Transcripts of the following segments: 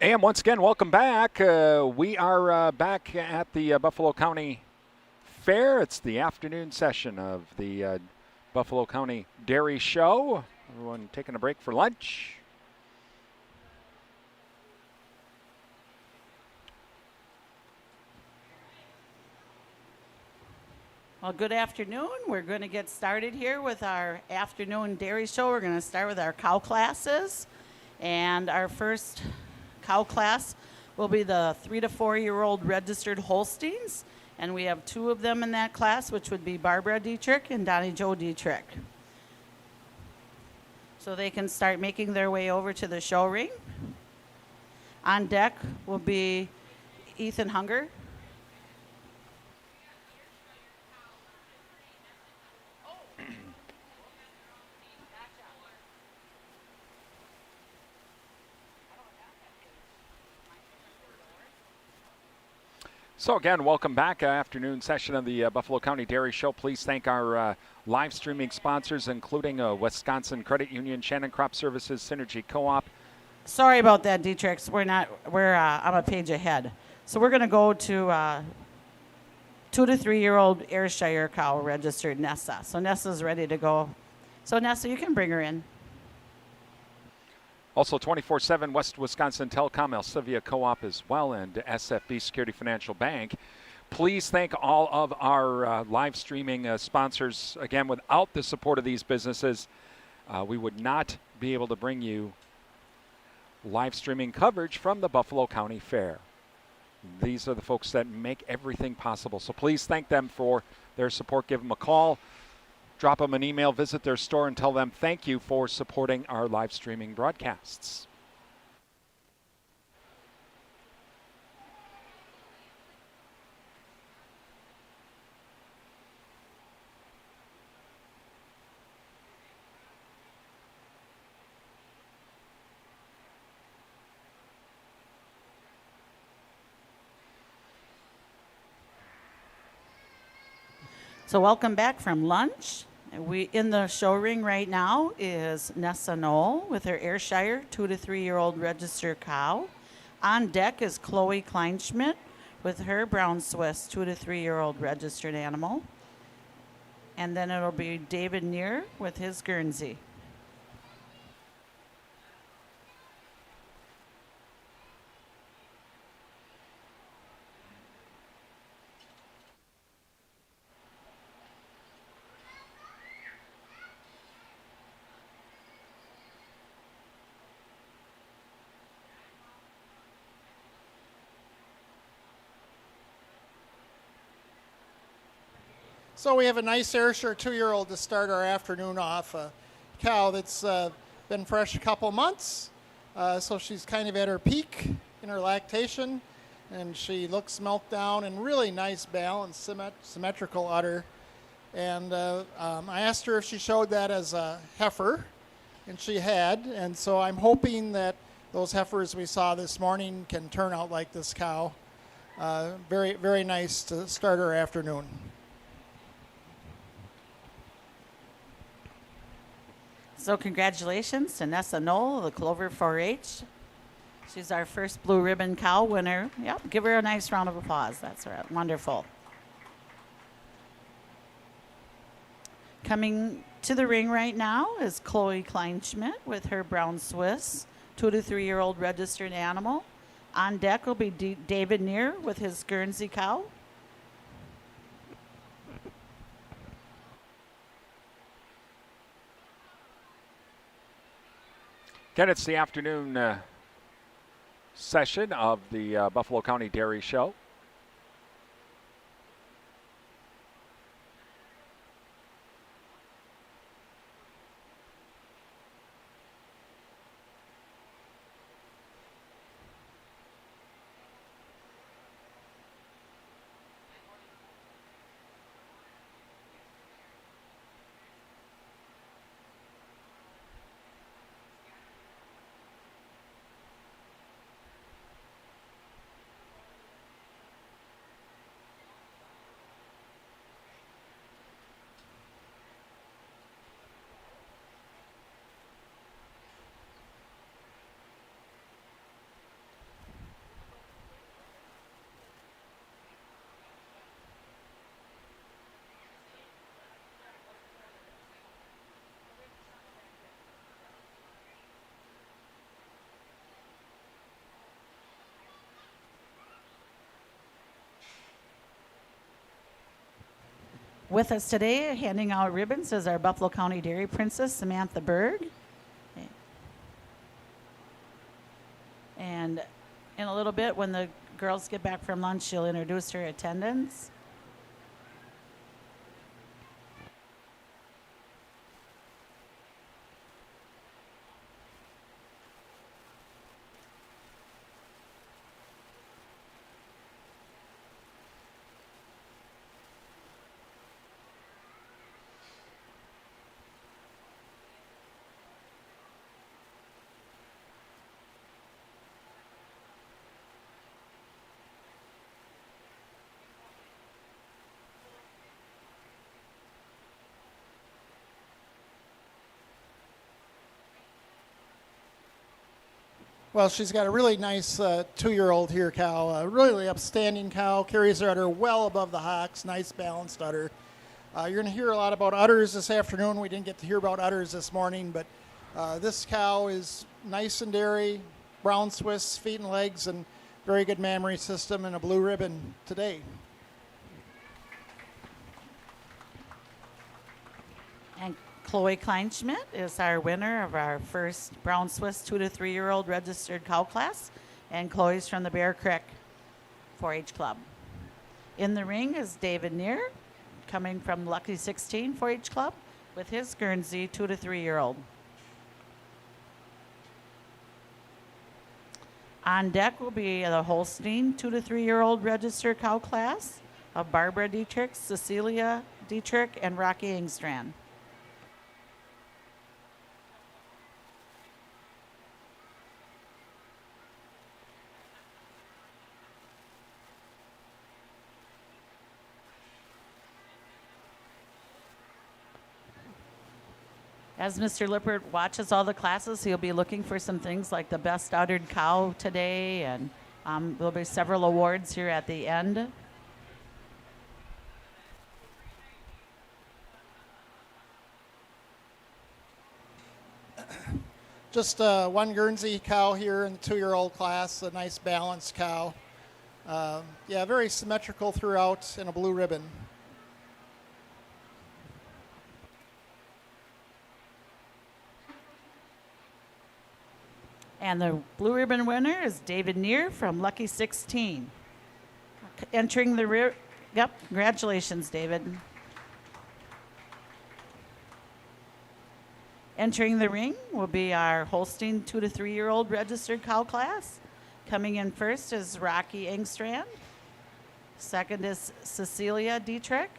And once again, welcome back. We are back at the Buffalo County Fair. It's the afternoon session of the Buffalo County Dairy Show. Everyone taking a break for lunch. Well, good afternoon. We're going to get started here with our afternoon dairy show. We're going to start with our cow classes. And our first cow class will be the 3 to 4 year old registered Holsteins. And we have two of them in that class, which would be Barbara Dietrich and Donnie Joe Dietrich. So they can start making their way over to the show ring. On deck will be Ethan Hunger. So again, welcome back. Afternoon session of the Buffalo County Dairy Show. Please thank our live streaming sponsors, including Wisconsin Credit Union, Shannon Crop Services, Synergy Co-op. Sorry about that, Dietrich. I'm a page ahead. So we're going to go to 2 to 3 year old Ayrshire cow registered Nessa. So Nessa's ready to go. So Nessa, you can bring her in. Also 24/7 West Wisconsin Telecom, Elsivia Co-op as well, and SFB Security Financial Bank. Please thank all of our live streaming sponsors. Again, without the support of these businesses, we would not be able to bring you live streaming coverage from the Buffalo County Fair. These are the folks that make everything possible. So please thank them for their support. Give them a call. Drop them an email, visit their store, and tell them thank you for supporting our live streaming broadcasts. So welcome back from lunch. We in the show ring right now is Nessa Knoll with her Ayrshire 2 to 3 year old registered cow. On deck is Chloe Kleinschmidt with her Brown Swiss 2 to 3 year old registered animal. And then it'll be David Neer with his Guernsey. So we have a nice Ayrshire 2-year-old to start our afternoon off. A cow that's been fresh a couple months, so she's kind of at her peak in her lactation, and she looks milked down and really nice balanced, symmetrical udder. And I asked her if she showed that as a heifer, and she had. And so I'm hoping that those heifers we saw this morning can turn out like this cow. Very, very nice to start our afternoon. So congratulations to Nessa Knoll, the Clover 4-H. She's our first blue ribbon cow winner. Yep, give her a nice round of applause. That's right. Wonderful. Coming to the ring right now is Chloe Kleinschmidt with her Brown Swiss 2 to 3 year old registered animal. On deck will be David Neer with his Guernsey cow. Again, it's the afternoon session of the Buffalo County Dairy Show. with us today, handing out ribbons, is our Buffalo County Dairy Princess, Samantha Berg. And in a little bit, when the girls get back from lunch, she'll introduce her attendants. Well, she's got a really nice 2-year-old here cow, a really upstanding cow, carries her udder well above the hocks, nice balanced udder. You're going to hear a lot about udders this afternoon. We didn't get to hear about udders this morning, but this cow is nice and dairy, brown Swiss, feet and legs, and very good mammary system, and a blue ribbon today. And Chloe Kleinschmidt is our winner of our first Brown Swiss 2 to 3 year old registered cow class. And Chloe's from the Bear Creek 4-H Club. In the ring is David Neer, coming from Lucky 16 4-H Club with his Guernsey 2 to 3 year old. On deck will be the Holstein 2 to 3 year old registered cow class of Barbara Dietrich, Cecilia Dietrich, and Rocky Engstrand. As Mr. Lippert watches all the classes, he'll be looking for some things like the best uddered cow today, and there'll be several awards here at the end. Just one Guernsey cow here in the 2-year-old class, a nice balanced cow. Yeah, very symmetrical throughout, and a blue ribbon. And the blue ribbon winner is David Neer from Lucky 16. Entering the yep, congratulations, David. Entering the ring will be our Holstein 2 to 3 year old registered cow class. Coming in first is Rocky Engstrand. Second is Cecilia Dietrich.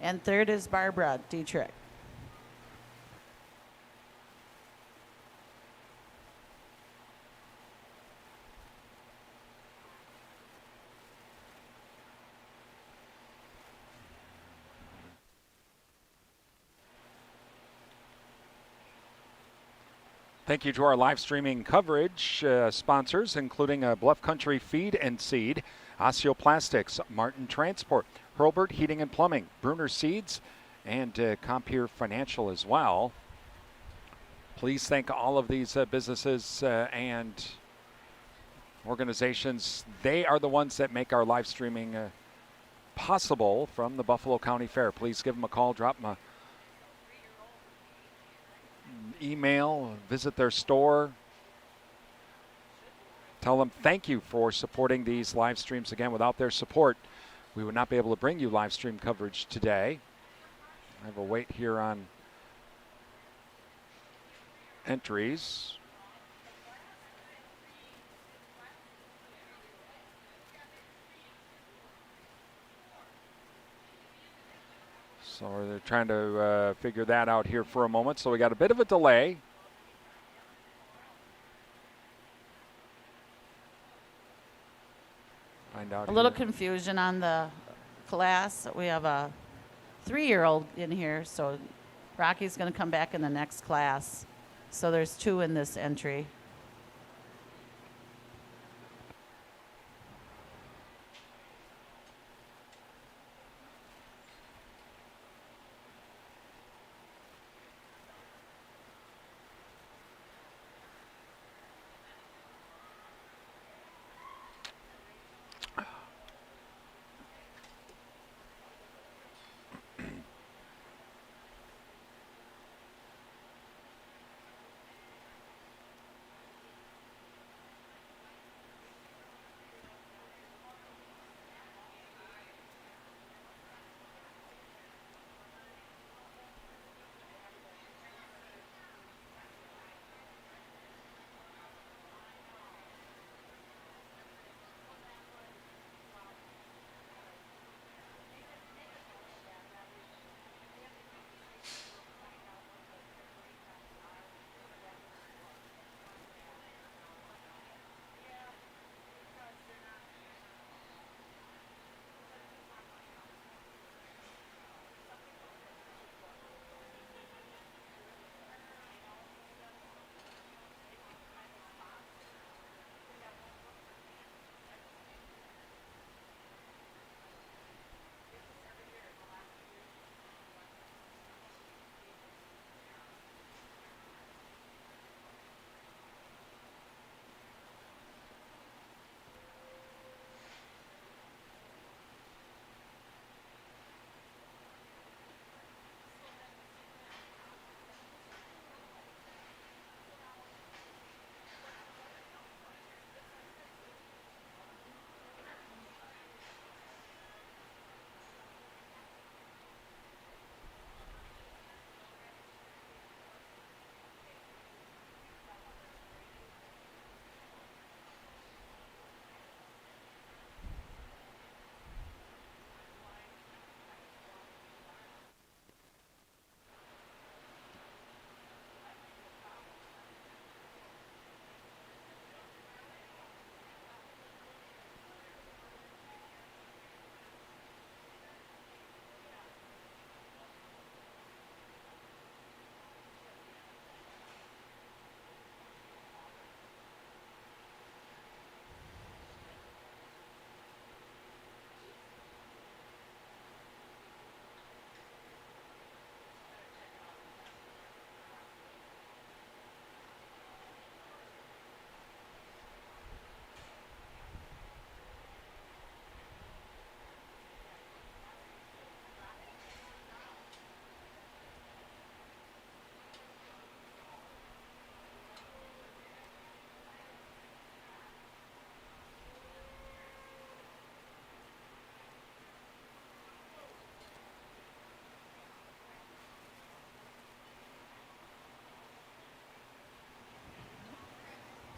And third is Barbara Dietrich. Thank you to our live streaming coverage sponsors, including Bluff Country Feed and Seed, Osteoplastics, Martin Transport, Hurlburt Heating and Plumbing, Bruner Seeds, and Compeer Financial as well. Please thank all of these businesses and organizations. They are the ones that make our live streaming possible from the Buffalo County Fair. Please give them a call, drop them a email, visit their store. Tell them thank you for supporting these live streams. Again, without their support, we would not be able to bring you live stream coverage today. I have a wait here on entries. So they're trying to figure that out here for a moment. So we got a bit of a delay. Find out A little here. confusion on the class. We have a 3-year-old in here, so Rocky's going to come back in the next class. So there's 2 in this entry.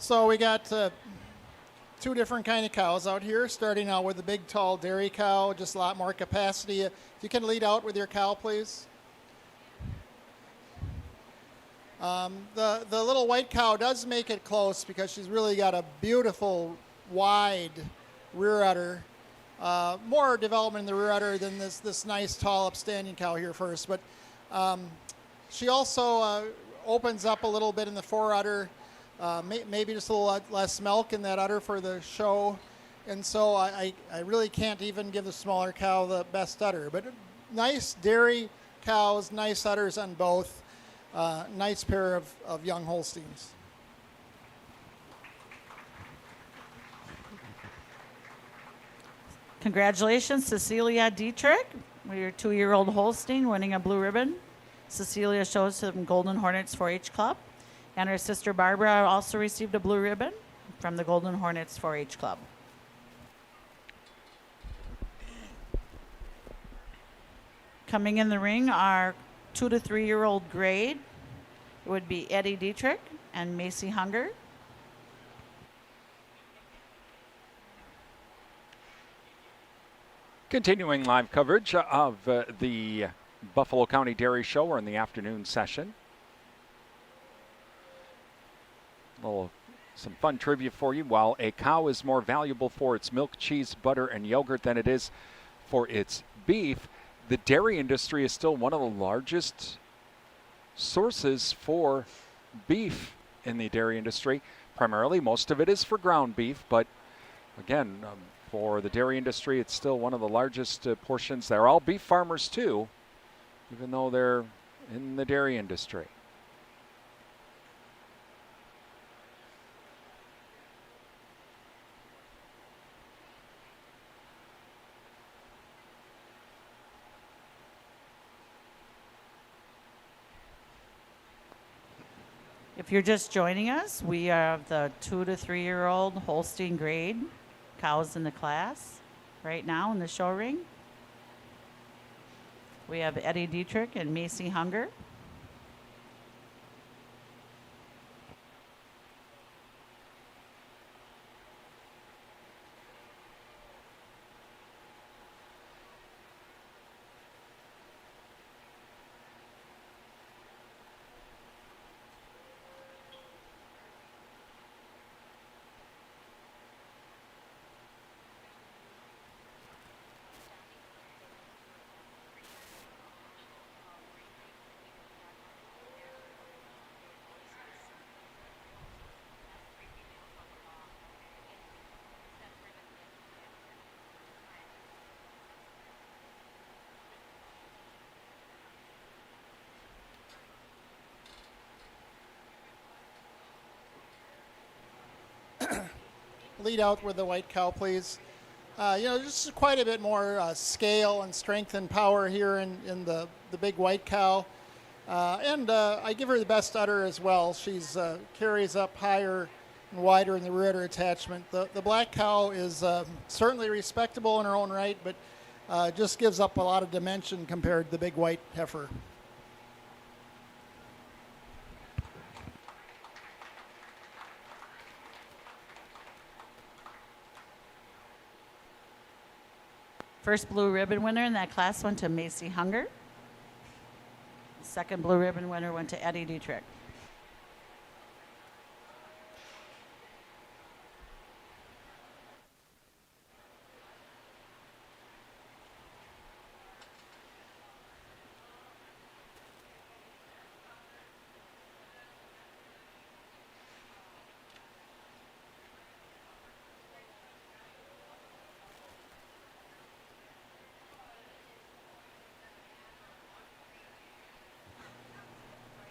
So we got two different kind of cows out here, starting out with the big, tall dairy cow, just a lot more capacity. If you can lead out with your cow, please. The little white cow does make it close because she's really got a beautiful, wide rear udder. More development in the rear udder than this nice, tall, upstanding cow here first. But she also opens up a little bit in the fore udder. Maybe just a little less milk in that udder for the show. And so I really can't even give the smaller cow the best udder. But nice dairy cows, nice udders on both. Nice pair of young Holsteins. Congratulations, Cecilia Dietrich, your 2-year-old Holstein winning a blue ribbon. Cecilia shows some Golden Hornets 4-H Club. And her sister Barbara also received a blue ribbon from the Golden Hornets 4-H Club. Coming in the ring are 2 to 3-year-old grade. It would be Eddie Dietrich and Macy Hunger. Continuing live coverage of the Buffalo County Dairy Show. We're in the afternoon session. Some fun trivia for you. While a cow is more valuable for its milk, cheese, butter, and yogurt than it is for its beef, the dairy industry is still one of the largest sources for beef in the dairy industry. Primarily, most of it is for ground beef, but again, for the dairy industry, it's still one of the largest portions. They're all beef farmers too, even though they're in the dairy industry. If you're just joining us, we have the 2 to 3-year-old Holstein grade cows in the class right now in the show ring. We have Eddie Dietrich and Macy Hunger. Lead out with the white cow, please. Just quite a bit more scale and strength and power here in the big white cow. And I give her the best udder as well. She's carries up higher and wider in the rear udder attachment. The black cow is certainly respectable in her own right, but just gives up a lot of dimension compared to the big white heifer. First blue ribbon winner in that class went to Macy Hunger. Second blue ribbon winner went to Eddie Dietrich.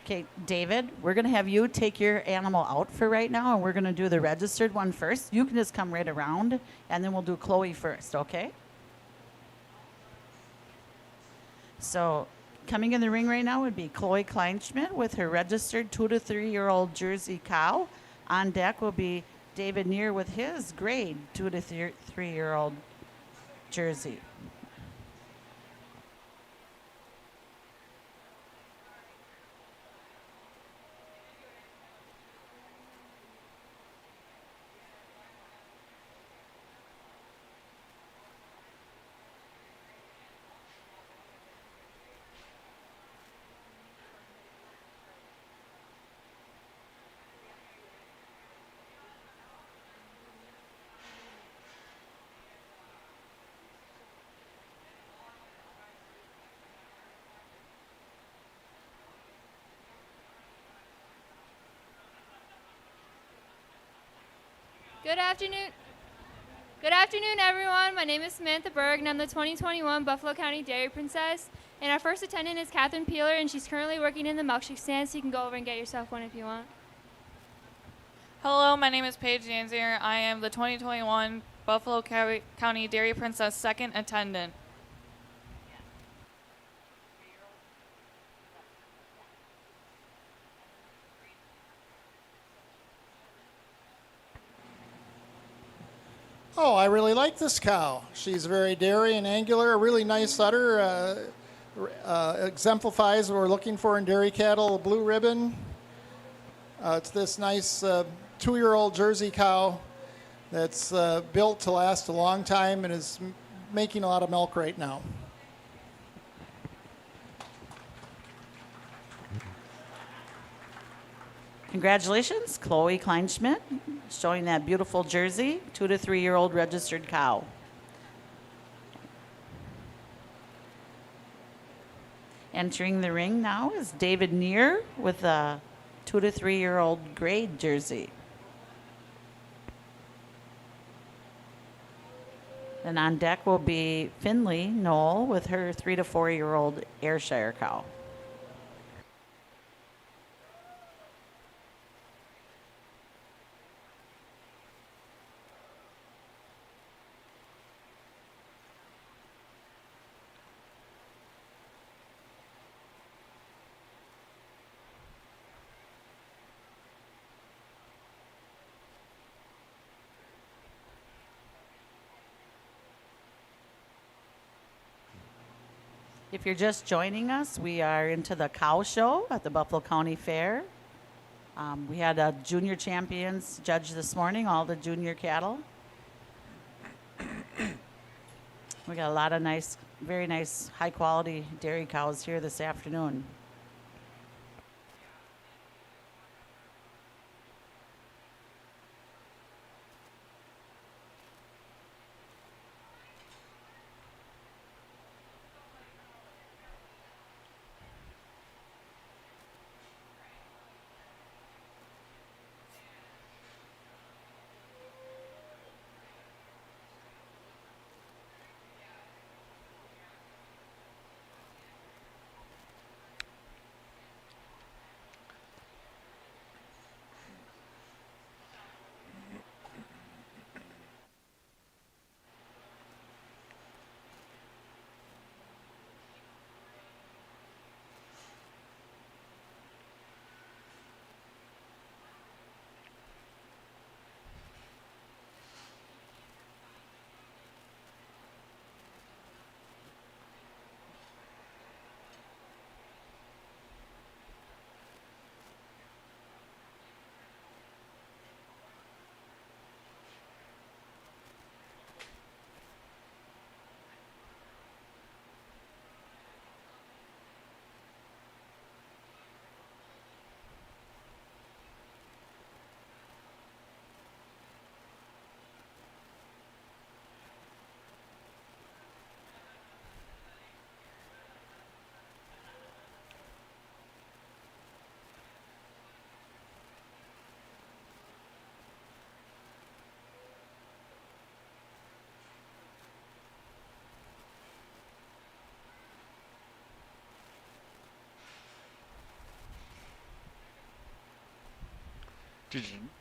Okay, David, we're going to have you take your animal out for right now, and we're going to do the registered one first. You can just come right around, and then we'll do Chloe first, okay? So coming in the ring right now would be Chloe Kleinschmidt with her registered 2 to 3-year-old Jersey cow. On deck will be David Neer with his grade 2 to 3-year-old Jersey. Good afternoon. Good afternoon, everyone. My name is Samantha Berg, and I'm the 2021 Buffalo County Dairy Princess. And our first attendant is Catherine Peeler, and she's currently working in the milkshake stand, so you can go over and get yourself one if you want. Hello, my name is Paige Danzier. I am the 2021 Buffalo County Dairy Princess second attendant. Oh, I really like this cow. She's very dairy and angular, a really nice udder. Exemplifies what we're looking for in dairy cattle, a blue ribbon. It's this nice 2-year-old Jersey cow that's built to last a long time and is making a lot of milk right now. Congratulations, Chloe Kleinschmidt, showing that beautiful Jersey 2 to 3 year old registered cow. Entering the ring now is David Neer with a 2 to 3 year old grade Jersey. And on deck will be Finley Knoll with her 3 to 4 year old Ayrshire cow. If you're just joining us, we are into the cow show at the Buffalo County Fair. We had a junior champions judge this morning, all the junior cattle. We got a lot of nice, very nice, high quality dairy cows here this afternoon.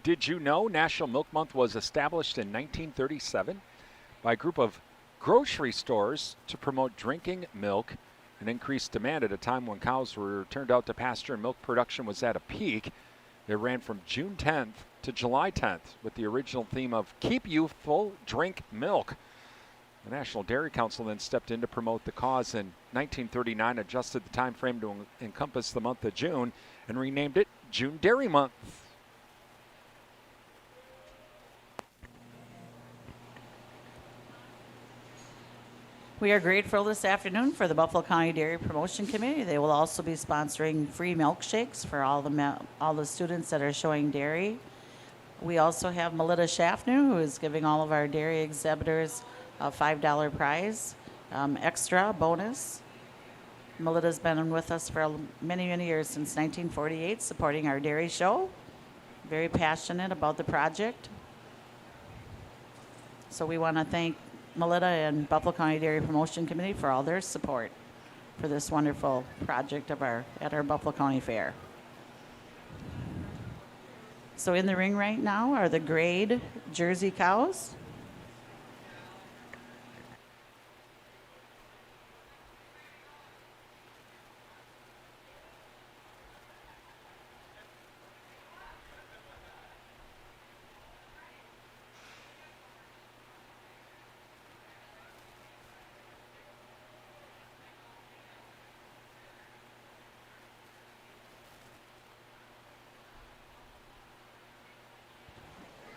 Did you know National Milk Month was established in 1937 by a group of grocery stores to promote drinking milk and increase demand at a time when cows were turned out to pasture and milk production was at a peak? It ran from June 10th to July 10th with the original theme of Keep Youthful, Drink Milk. The National Dairy Council then stepped in to promote the cause in 1939, adjusted the time frame to encompass the month of June, and renamed it June Dairy Month. We are grateful this afternoon for the Buffalo County Dairy Promotion Committee. They will also be sponsoring free milkshakes for all the students that are showing dairy. We also have Melita Schaffner, who is giving all of our dairy exhibitors a $5 prize, extra bonus. Melita's been with us for many, many years, since 1948, supporting our dairy show. Very passionate about the project. So we want to thank Melita and Buffalo County Dairy Promotion Committee for all their support for this wonderful project at our Buffalo County Fair. So in the ring right now are the grade Jersey cows.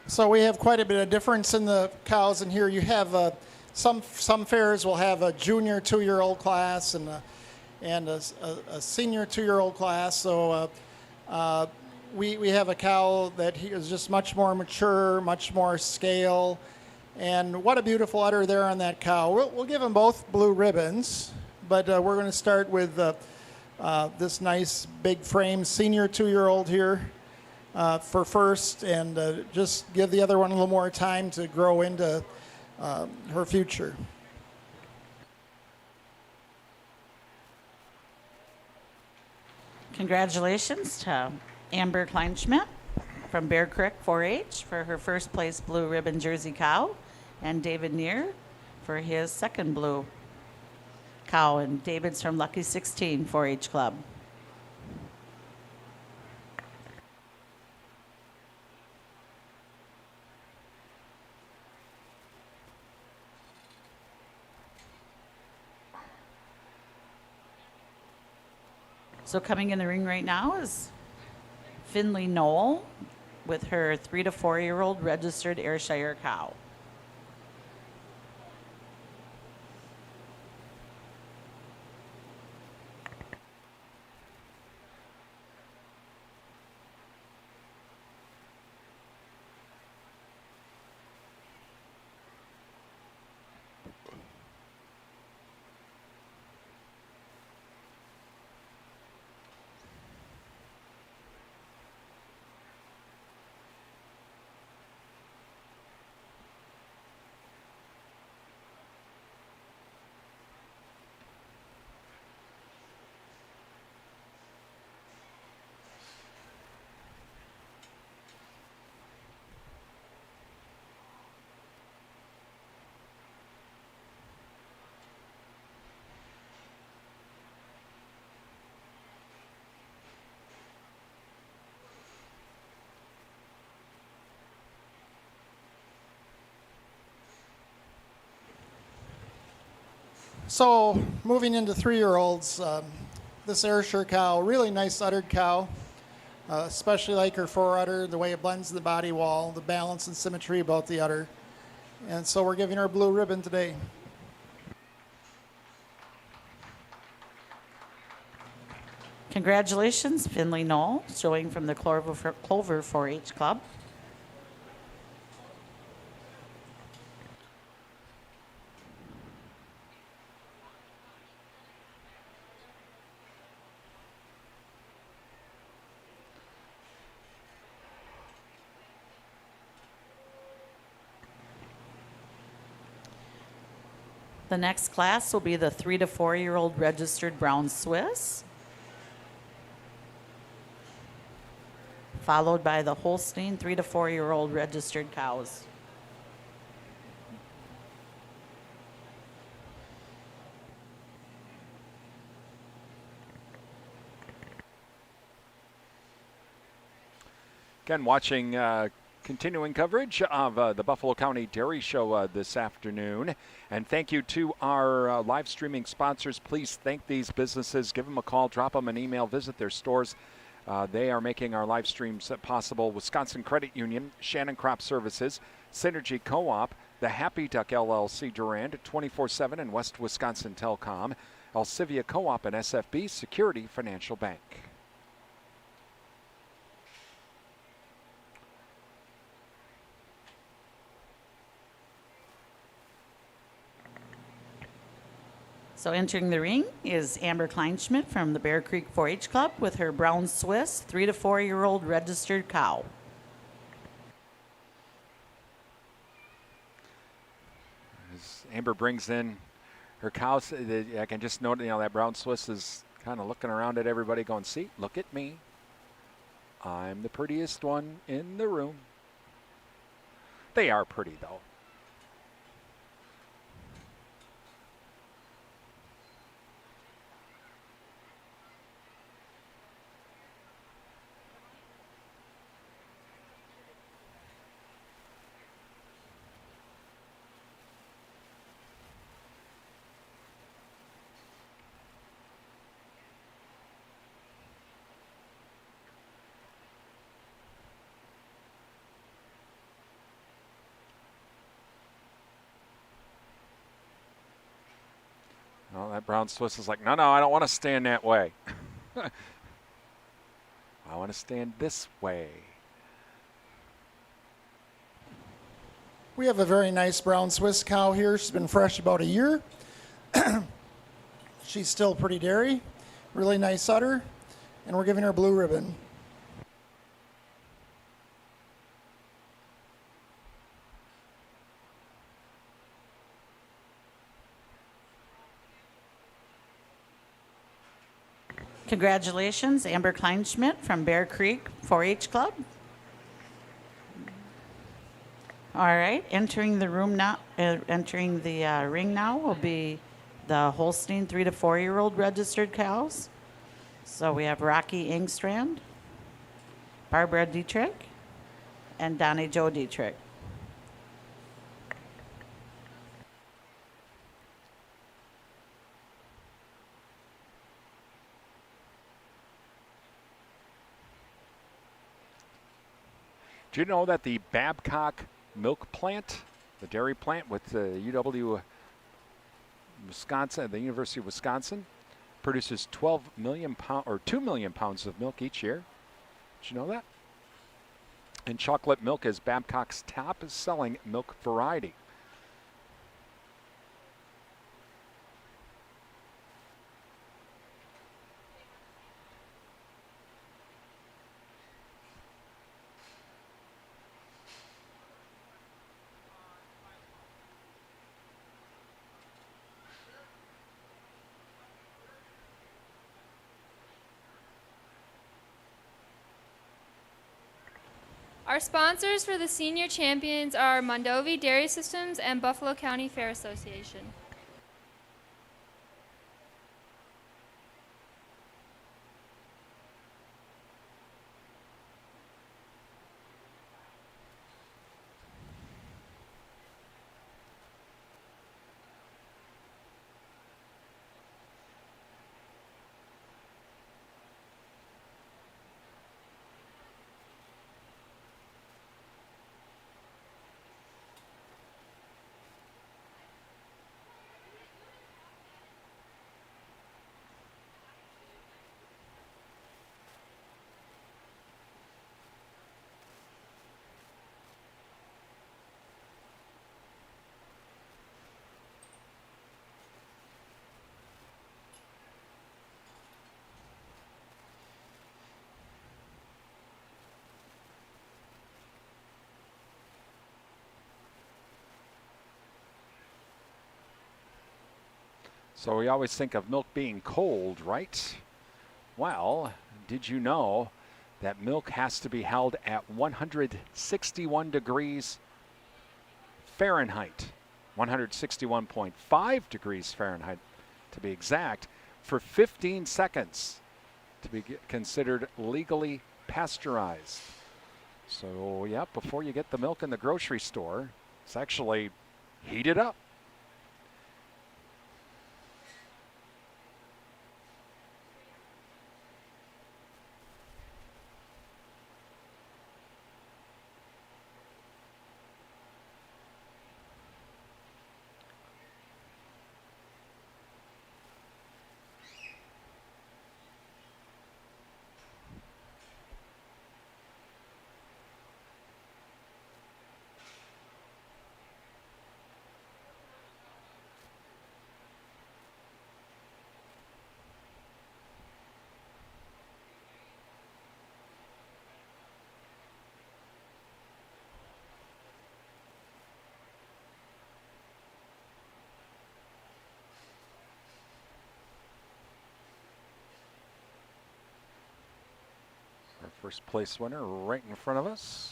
So we have quite a bit of difference in the cows in here. You have some fairs will have a junior 2-year-old class and a senior 2-year-old class. So we have a cow that is just much more mature, much more scale, and what a beautiful udder there on that cow. We'll give them both blue ribbons, but we're going to start with this nice big frame senior 2-year-old here. For first, and just give the other one a little more time to grow into her future. Congratulations to Amber Kleinschmidt from Bear Creek 4-H for her first place blue ribbon Jersey cow, and David Neer for his second blue cow, and David's from Lucky 16 4-H Club. So coming in the ring right now is Finley Knoll with her 3 to 4-year-old registered Ayrshire cow. So moving into 3-year-olds, this Ayrshire cow, really nice uddered cow, especially like her fore-udder, the way it blends in the body wall, the balance and symmetry about the udder. And so we're giving her a blue ribbon today. Congratulations, Finley Knoll, showing from the Clover 4-H Club. The next class will be the 3 to 4-year-old registered brown Swiss, followed by the Holstein 3 to 4-year-old registered cows. Again, watching continuing coverage of the Buffalo County Dairy Show this afternoon. And thank you to our live streaming sponsors. Please thank these businesses. Give them a call, drop them an email, visit their stores. They are making our live streams possible. Wisconsin Credit Union, Shannon Crop Services, Synergy Co-op, the Happy Duck LLC Durand, 24/7 and West Wisconsin Telcom, Alcivia Co-op and SFB Security Financial Bank. So entering the ring is Amber Kleinschmidt from the Bear Creek 4-H Club with her brown Swiss 3 to 4-year-old registered cow. as Amber brings in her cows, I can just note, that brown Swiss is kind of looking around at everybody going, see, look at me. I'm the prettiest one in the room. They are pretty, though. Well, that brown Swiss is like, no, I don't want to stand that way. I want to stand this way. We have a very nice brown Swiss cow here. She's been fresh about a year. She's still pretty dairy, really nice udder, and we're giving her blue ribbon. Congratulations, Amber Kleinschmidt from Bear Creek 4-H Club. All right, entering the ring now will be the Holstein 3 to 4-year-old registered cows. So we have Rocky Engstrand, Barbara Dietrich, and Donnie Joe Dietrich. Do you know that the Babcock milk plant, the dairy plant with the UW Wisconsin, the University of Wisconsin, produces 12 million pounds or 2 million pounds of milk each year? Did you know that? And chocolate milk is Babcock's top selling milk variety. Our sponsors for the senior champions are Mondovi Dairy Systems and Buffalo County Fair Association. So we always think of milk being cold, right? Well, did you know that milk has to be held at 161 degrees Fahrenheit, 161.5 degrees Fahrenheit to be exact, for 15 seconds to be considered legally pasteurized. So, yeah, before you get the milk in the grocery store, it's actually heated up. First place winner right in front of us.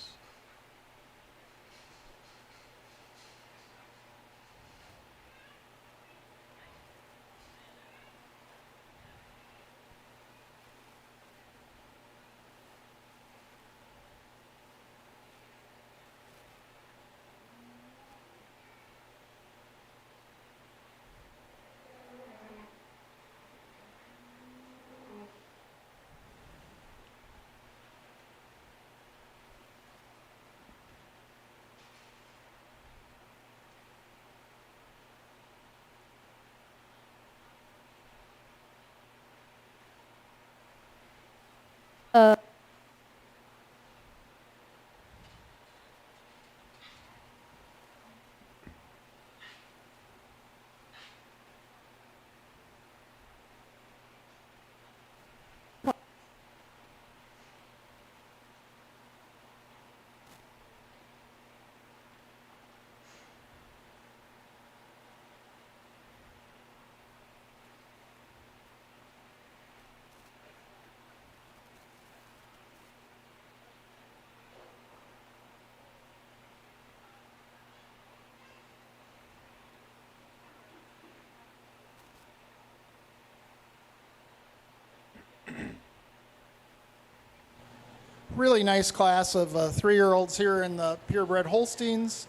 Really nice class of 3-year-olds here in the purebred Holsteins,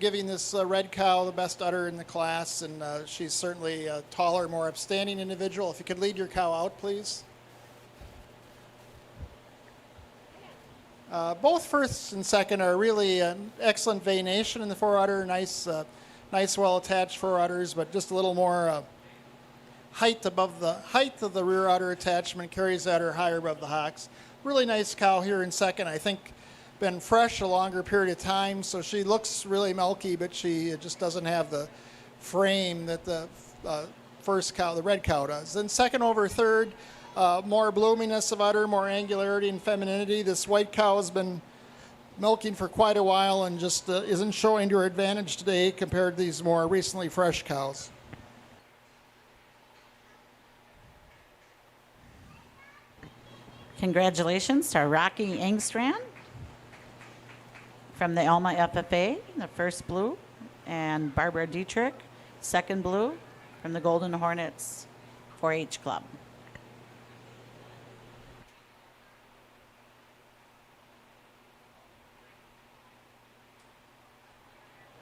giving this red cow the best udder in the class, and she's certainly a taller, more upstanding individual. If you could lead your cow out, please. Both first and second are really an excellent venation in the fore udder, nice, well-attached fore udders, but just a little more height above the height of the rear udder attachment, carries that udder higher above the hocks. Really nice cow here in second. I think been fresh a longer period of time, so she looks really milky, but she just doesn't have the frame that the first cow, the red cow, does. Then second over third, more bloominess of udder, more angularity and femininity. This white cow has been milking for quite a while and just isn't showing to her advantage today compared to these more recently fresh cows. Congratulations to Rocky Engstrand from the Elma FFA, the first blue, and Barbara Dietrich, second blue, from the Golden Hornets 4-H Club.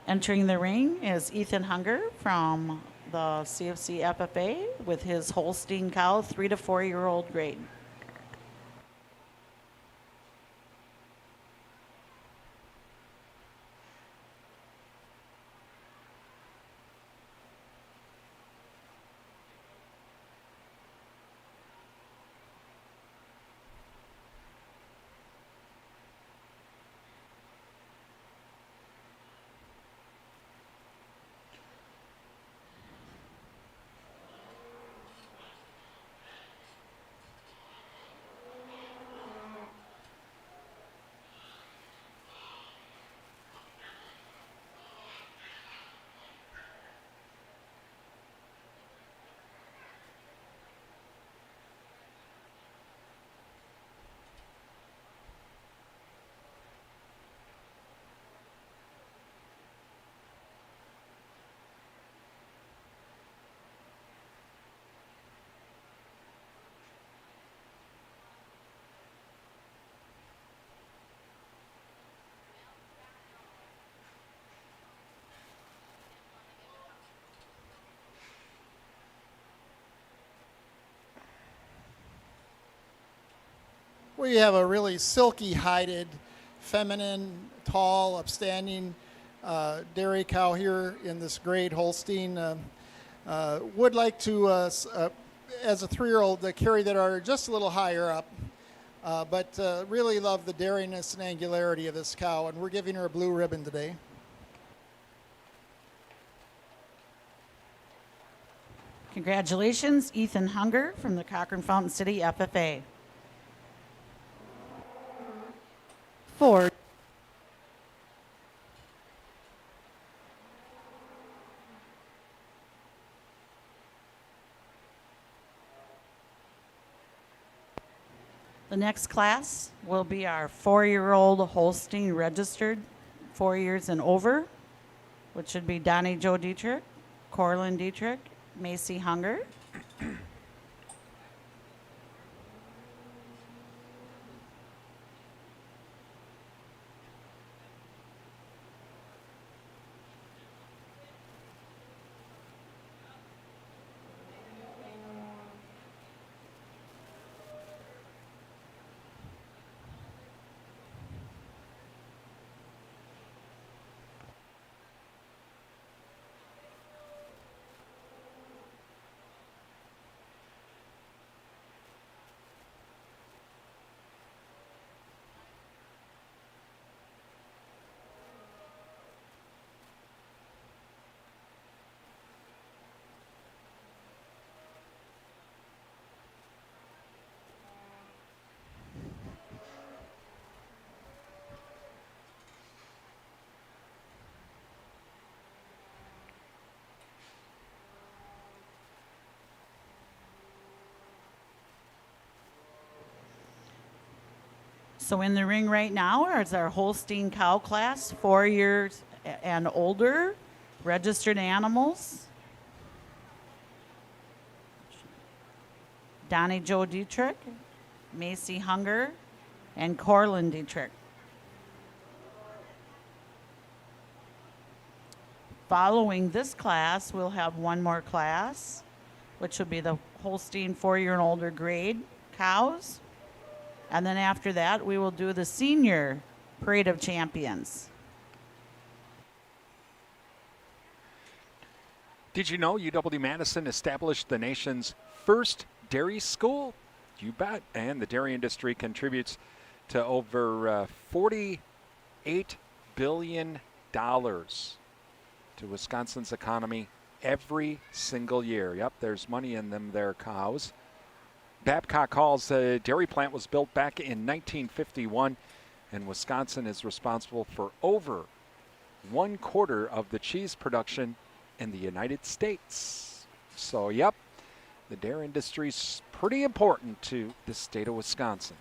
Entering the ring is Ethan Hunger from the CFC FFA with his Holstein cow, 3 to 4-year-old grade. We have a really silky hided, feminine, tall, upstanding dairy cow here in this grade Holstein. Would like to, as a 3-year-old, carry that udder just a little higher up, but really love the dairiness and angularity of this cow, and we're giving her a blue ribbon today. Congratulations, Ethan Hunger from the Cochrane Fountain City FFA. 4. The next class will be our 4-year-old Holstein registered, 4 years and over, which should be Donnie Joe Dietrich, Corlin Dietrich, Macy Hunger. So in the ring right now is our Holstein cow class, 4 years and older, registered animals. Donnie Joe Dietrich, Macy Hunger, and Corlin Dietrich. Following this class, we'll have one more class, which will be the Holstein 4-year and older grade cows. And then after that, we will do the senior Parade of Champions. Did you know UW-Madison established the nation's first dairy school? You bet. And the dairy industry contributes to over $48 billion to Wisconsin's economy every single year. Yep, there's money in them there, cows. Babcock Hall's dairy plant was built back in 1951, and Wisconsin is responsible for over 1/4 of the cheese production in the United States. So, yep, the dairy industry's pretty important to the state of Wisconsin.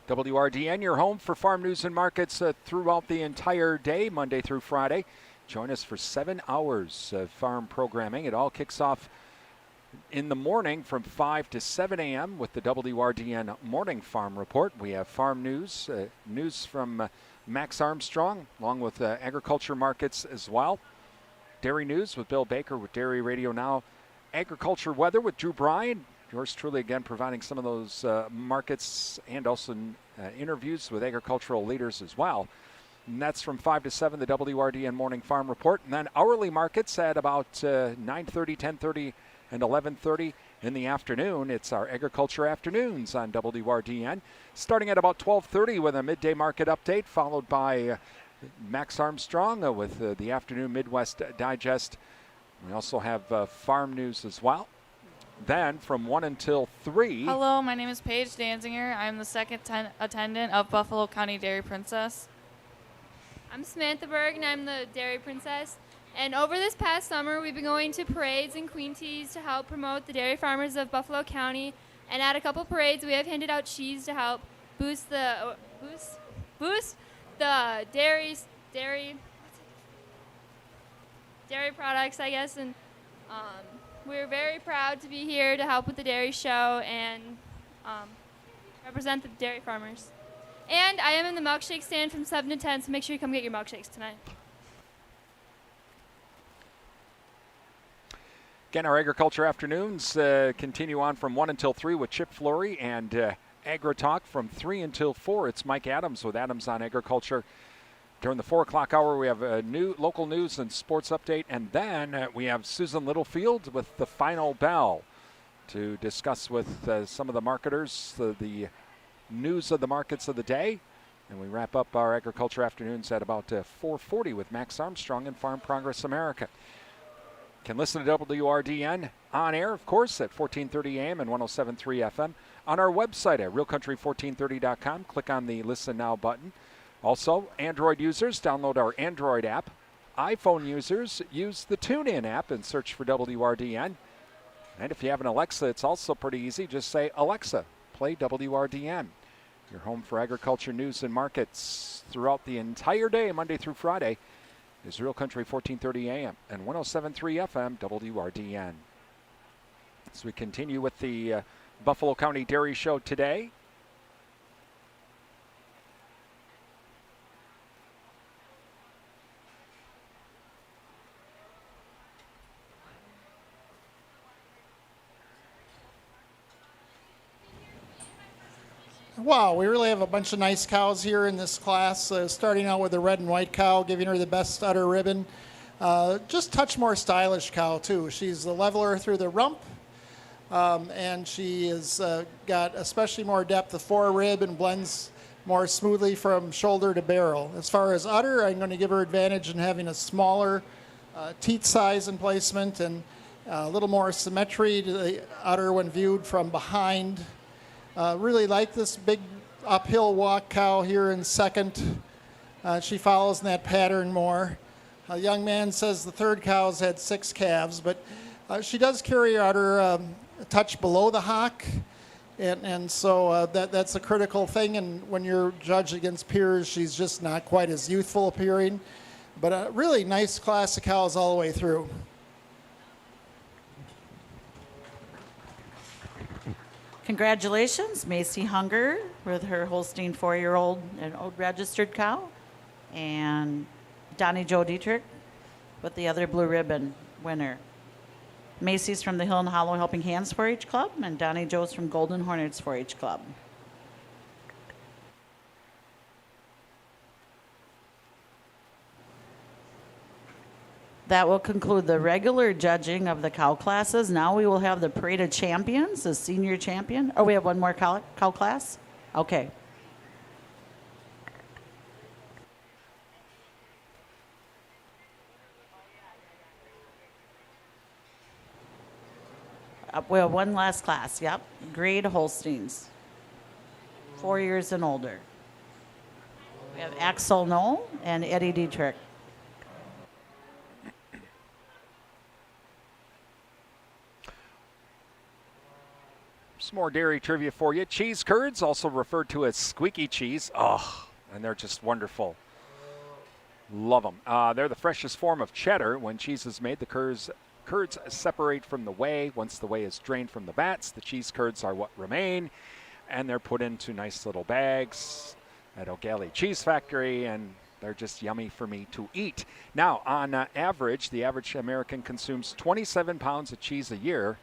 WRDN, your home for farm news and markets throughout the entire day, Monday through Friday. Join us for 7 hours of farm programming. It all kicks off in the morning from 5 to 7 a.m. with the WRDN Morning Farm Report. We have farm news, news from Max Armstrong, along with agriculture markets as well. Dairy news with Bill Baker with Dairy Radio Now. Agriculture weather with Drew Bryan. Yours truly, again, providing some of those markets and also interviews with agricultural leaders as well. And that's from 5 to 7, the WRDN Morning Farm Report. And then hourly markets at about 9:30, 10:30, and 11:30 in the afternoon. It's our Agriculture Afternoons on WRDN. Starting at about 12:30 with a midday market update, followed by Max Armstrong with the afternoon Midwest Digest. We also have farm news as well. Then from 1 until 3. Hello, my name is Paige Danzier. I'm the second attendant of Buffalo County Dairy Princess. I'm Samantha Berg, and I'm the Dairy Princess. And over this past summer, we've been going to parades and queen teas to help promote the dairy farmers of Buffalo County. And at a couple parades, we have handed out cheese to help boost the dairy products, I guess. And we're very proud to be here to help with the dairy show and represent the dairy farmers. And I am in the milkshake stand from 7 to 10, so make sure you come get your milkshakes tonight. Again, our Agriculture Afternoons continue on from 1 until 3 with Chip Flory and Agri Talk from 3 until 4. It's Mike Adams with Adams on Agriculture. During the 4 o'clock hour, we have a new local news and sports update, and then we have Susan Littlefield with the final bell. to discuss with some of the marketers the news of the markets of the day. And we wrap up our agriculture afternoons at about 4:40 with Max Armstrong and Farm Progress America. Can listen to WRDN on air, of course, at 1430 AM and 107.3 FM. On our website at realcountry1430.com, click on the Listen Now button. Also, Android users, download our Android app. iPhone users, use the TuneIn app and search for WRDN. And if you have an Alexa, it's also pretty easy. Just say, Alexa, play WRDN. Your home for agriculture news and markets throughout the entire day, Monday through Friday, is Real Country 1430 AM and 107.3 FM WRDN. As we continue with the Buffalo County Dairy Show today, Wow, we really have a bunch of nice cows here in this class, starting out with the red and white cow, giving her the best udder ribbon. Just touch more stylish cow, too. She's the leveler through the rump, and she has got especially more depth of forerib and blends more smoothly from shoulder to barrel. As far as udder, I'm going to give her advantage in having a smaller teat size and placement and a little more symmetry to the udder when viewed from behind. Really like this big uphill walk cow here in second. She follows in that pattern more. A young man says the third cow's had 6 calves, but she does carry her udder a touch below the hock, and so that's a critical thing. And when you're judged against peers, she's just not quite as youthful appearing. But a really nice class of cows all the way through. Congratulations, Macy Hunger with her Holstein 4-year-old and old registered cow, and Donnie Joe Dietrich with the other blue ribbon winner. Macy's from the Hill and Hollow Helping Hands 4-H Club, and Donnie Joe's from Golden Hornets 4-H Club. That will conclude the regular judging of the cow classes. Now we will have the Parade of Champions, the senior champion. Oh, we have one more cow class? Okay. We have one last class, yep. Grade Holsteins, 4 years and older. We have Axel Knoll and Eddie Dietrich. Some more dairy trivia for you. Cheese curds, also referred to as squeaky cheese. Oh, and they're just wonderful. Love them. They're the freshest form of cheddar. When cheese is made, the curds separate from the whey. Once the whey is drained from the vats, the cheese curds are what remain, and they're put into nice little bags at O'Galley Cheese Factory, and they're just yummy for me to eat. Now, on average, the average American consumes 27 pounds of cheese a year.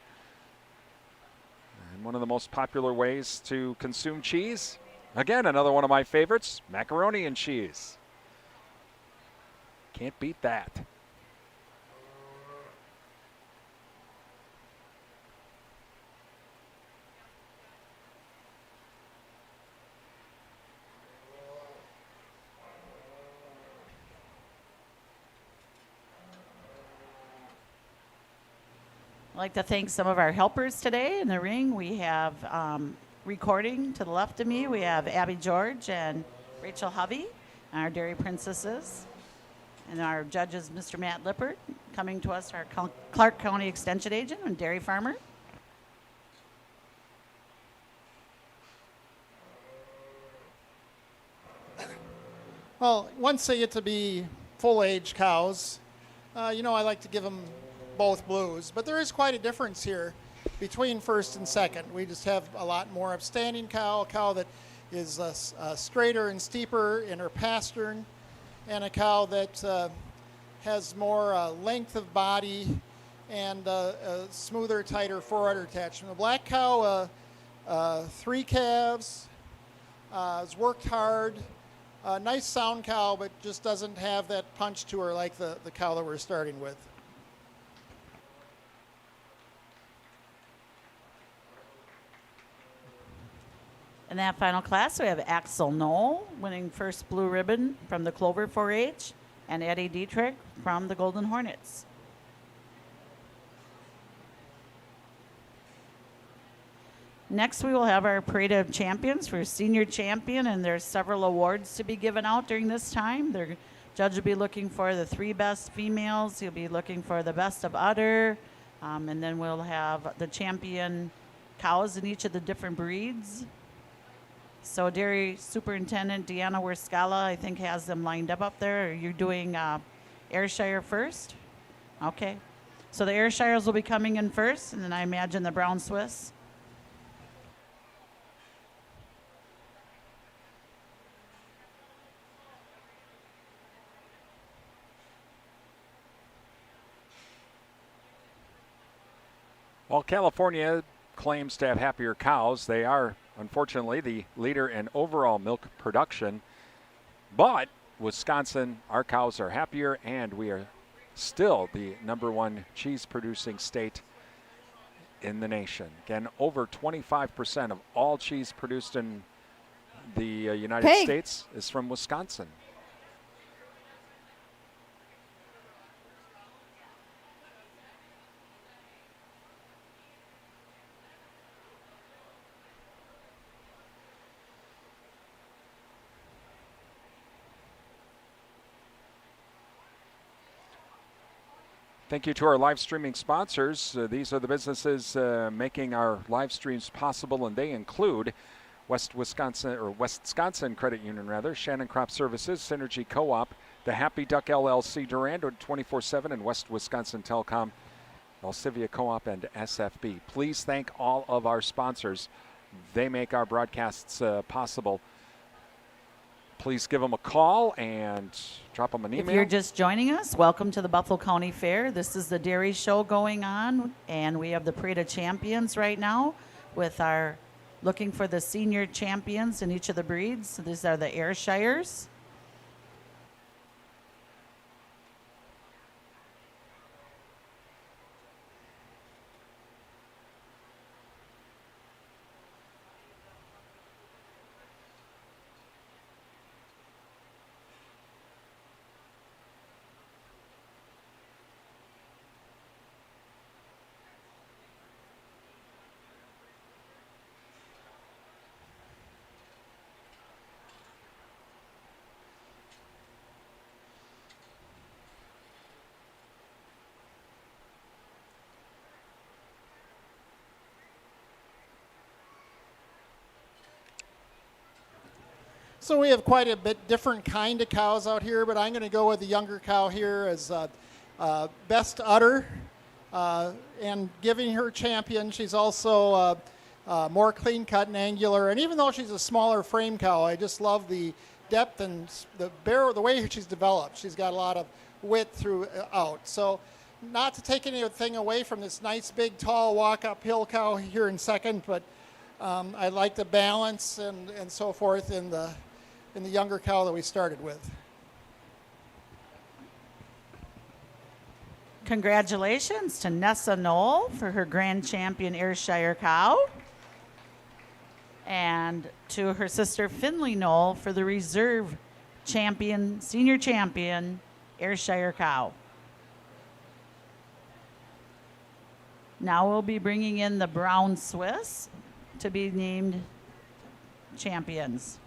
And one of the most popular ways to consume cheese, again, another one of my favorites, macaroni and cheese. Can't beat that. I'd like to thank some of our helpers today in the ring. We have recording to the left of me. We have Abby George and Rachel Hovey, our dairy princesses. And our judges, Mr. Matt Lippert, coming to us, our Clark County Extension agent and dairy farmer. Well, once they get to be full-age cows, I like to give them both blues, but there is quite a difference here between first and second. We just have a lot more upstanding cow, a cow that is straighter and steeper in her pastern, and a cow that has more length of body and a smoother, tighter forudder attachment. The black cow, 3 calves, has worked hard, nice sound cow, but just doesn't have that punch to her like the cow that we're starting with. In that final class, we have Axel Knoll winning first blue ribbon from the Clover 4-H, and Eddie Dietrich from the Golden Hornets. Next, we will have our Parade of Champions for Senior Champion, and there's several awards to be given out during this time. The judge will be looking for the 3 best females. He'll be looking for the best of udder, and then we'll have the champion cows in each of the different breeds. So Dairy Superintendent Deanna Werscala, I think, has them lined up there. Are you doing Ayrshire first? Okay. So the Ayrshires will be coming in first, and then I imagine the Brown Swiss. While California claims to have happier cows, they are unfortunately the leader in overall milk production. But Wisconsin, our cows are happier, and we are still the #1 cheese producing state in the nation. Again, over 25% of all cheese produced in the United States is from Wisconsin. Thank you to our live streaming sponsors. These are the businesses making our live streams possible, and they include Wisconsin Credit Union, Shannon Crop Services, Synergy Co-op, the Happy Duck LLC, Durando 24/7, and West Wisconsin Telecom, Alcivia Co-op, and SFB. Please thank all of our sponsors. They make our broadcasts possible. Please give them a call and drop them an email. If you're just joining us, welcome to the Buffalo County Fair. This is the dairy show going on, and we have the Parade of Champions right now with our looking for the senior champions in each of the breeds. So these are the Ayrshires. So we have quite a bit different kind of cows out here, but I'm going to go with the younger cow here as best udder, and giving her champion. She's also more clean cut and angular, and even though she's a smaller frame cow, I just love the depth and the way she's developed. She's got a lot of width throughout. So not to take anything away from this nice big tall walk uphill cow here in second, but I like the balance and so forth in the younger cow that we started with. Congratulations to Nessa Knoll for her grand champion Ayrshire cow, and to her sister Finley Knoll for the reserve champion, senior champion Ayrshire cow. Now we'll be bringing in the Brown Swiss to be named champions.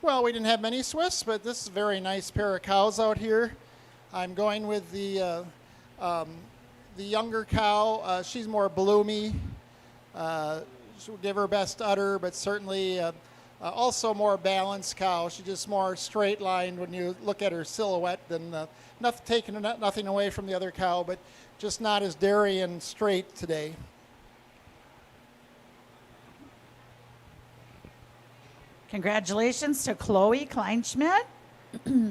Well, we didn't have many Swiss, but this is a very nice pair of cows out here. I'm going with the younger cow. She's more bloomy. She'll give her best udder, but certainly also more balanced cow. She's just more straight lined when you look at her silhouette than nothing away from the other cow, but just not as dairy and straight today. Congratulations to Chloe Kleinschmidt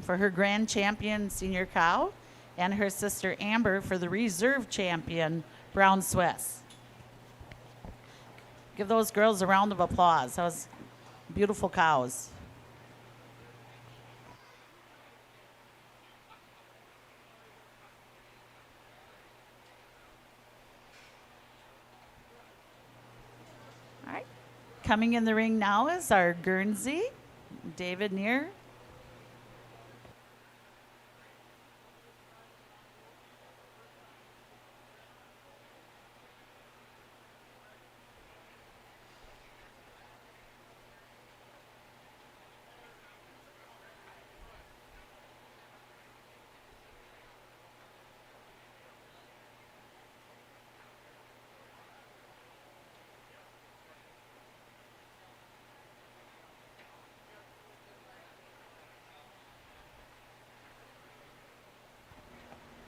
for her grand champion senior cow and her sister Amber for the reserve champion brown Swiss. Give those girls a round of applause. Those beautiful cows. All right. Coming in the ring now is our Guernsey, David Neer.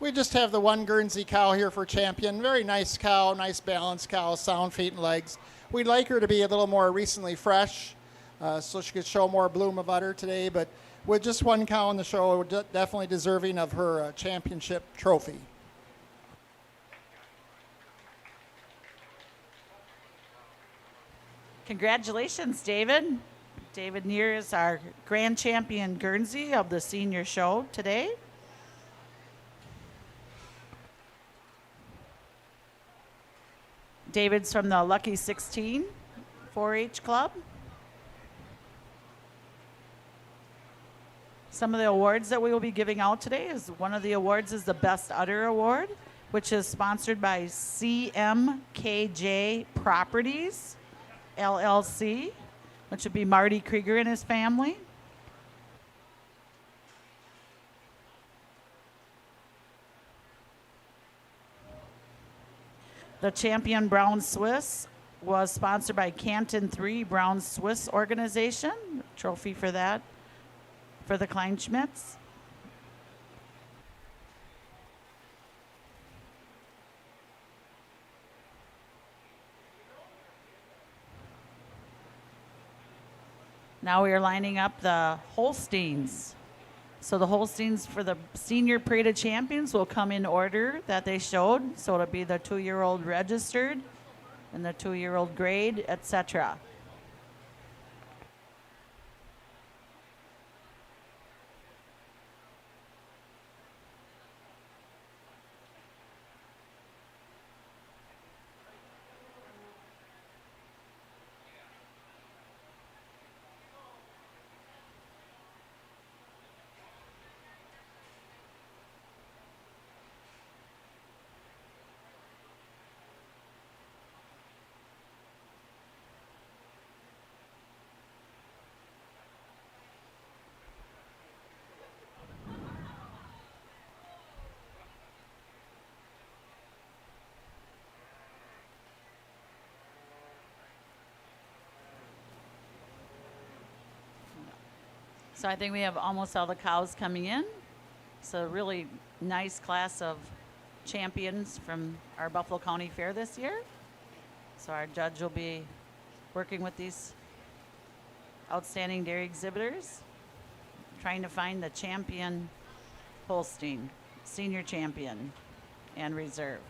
We just have the one Guernsey cow here for champion. Very nice cow, nice balanced cow, sound feet and legs. We'd like her to be a little more recently fresh, so she could show more bloom of udder today, but with just one cow in the show, we're definitely deserving of her championship trophy. Congratulations, David. David Neer is our grand champion Guernsey of the senior show today. David's from the Lucky 16 4-H Club. Some of the awards that we will be giving out today is one of the awards is the Best Udder Award, which is sponsored by CMKJ Properties, LLC, which would be Marty Krieger and his family. The champion Brown Swiss was sponsored by Canton 3 Brown Swiss organization. Trophy for that for the Kleinschmidts. Now we are lining up the Holsteins. So the Holsteins for the senior Parade of Champions will come in order that they showed. So it'll be the 2-year-old registered and the 2-year-old grade, etc. So I think we have almost all the cows coming in. So a really nice class of champions from our Buffalo County Fair this year. So our judge will be working with these outstanding dairy exhibitors, trying to find the champion Holstein, senior champion, and reserve.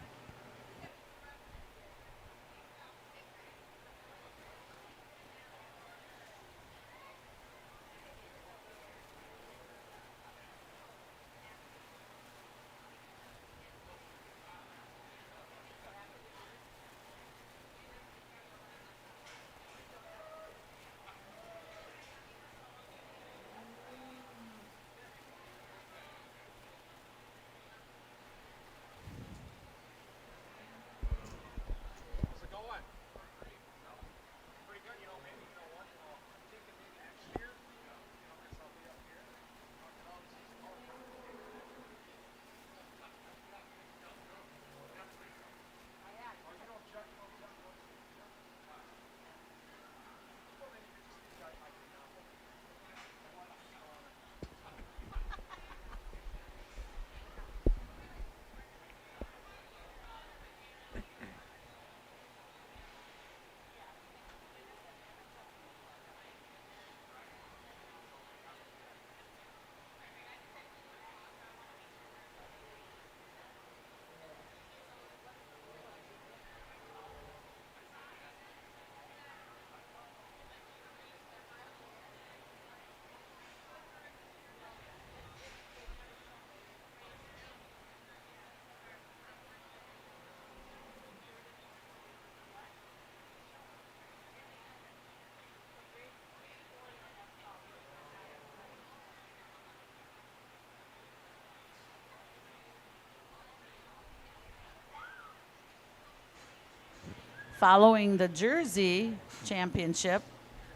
Following the Jersey Championship,